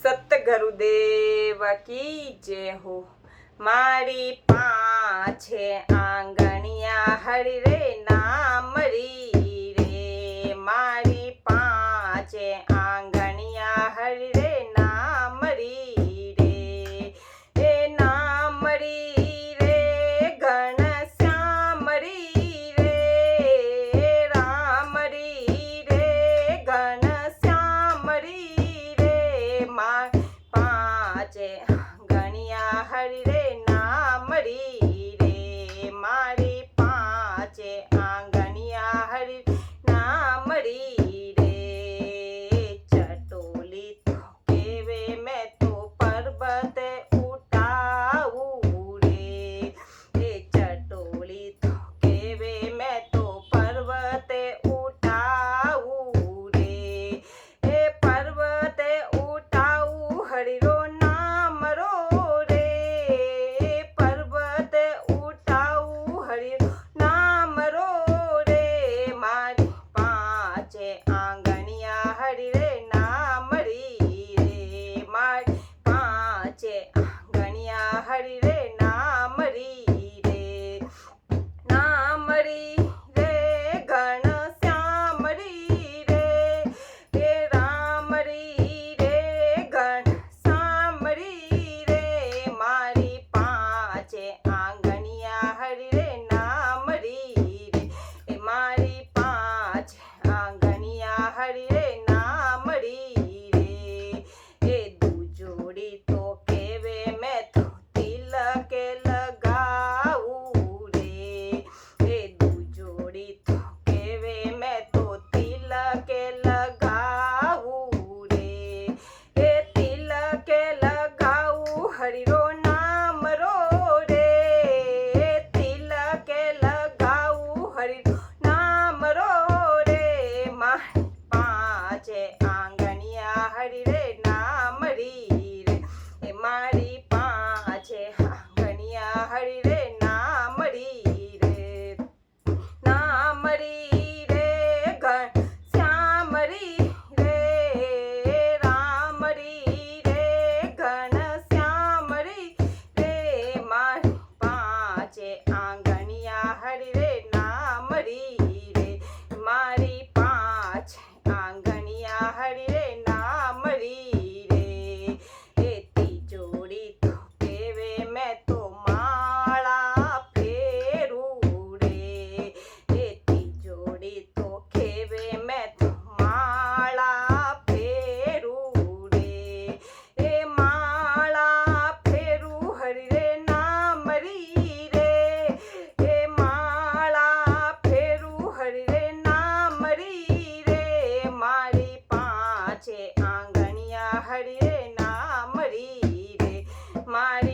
સતગુરુદેવ કી જય હો। મારી પાછે આંગણિયા હરી રે નામરી રે, મારી પાછે આંગણિયા હરી રે નામરી રે, એ નામરી રે ઘનશ્યામરી રે, રામરી રે ઘનશ્યામરી રે, પાંચે ગણિયા હરી રે નામરી રે, મારી પાંચે આંગણિયા હરી નામરી રે, ચટોલી તો કેવે મેં તો પર્વતે ઉઠાવું રે, એ ચટોલી તો કેવે મેં તો પર્વતે ઉઠાવું રે, એ પર્વતે ઉઠાવું હરિરો નામ રો રે, પર્વતે ઉઠાવું હરિરો નામ રો રે, મારી પાંચે આંગણિયા હરી રે નામરી રે, મારી પાંચે આંગણિયા હરી રે નામરી રે, નામરી રે ઘનશ્યામરી રે, એ રામરી રે ઘનશ્યામરી રે, મારી પાંચે આંગણિયા હરી રે નામરી રે, એ મારી પાંચ આંગણિયા હરી રે નામરી રે, એ દુજોડી તો કેવે મેં તો તિલકે લગાવું રે, એ દુજોડી તો કેવે મેં તો તિલકે લગાવું રે, એ તિલકે લગાવું હરિરો નામ રો રે, તિલકે લગાવું હરિરો નામ રો રે, મારી પાંચે આંગણિયા હરી રે નામરી રે, એ મારી પાંચે આંગણિયા હરી રે નામરી રે, નામરી રે ઘનશ્યામરી રે, રામરી રે ઘનશ્યામરી રે, મારી પાંચે આંગણિયા હરી રે નામરી રે, મારી પાંચ આંગણિયા હરી રે નામરી રે, એ તિજોડી તો કેવે મેં તો માળા ફેરું રે, એ તિજોડી તો કેવે મેં તો માળા ફેરું રે, એ માળા ફેરું હરી રે નામરી રે, એ માળા ફેરું હરી રે નામરી રે, મારી પાંચે આંગણિયા હરી રે નામરી રે, મારી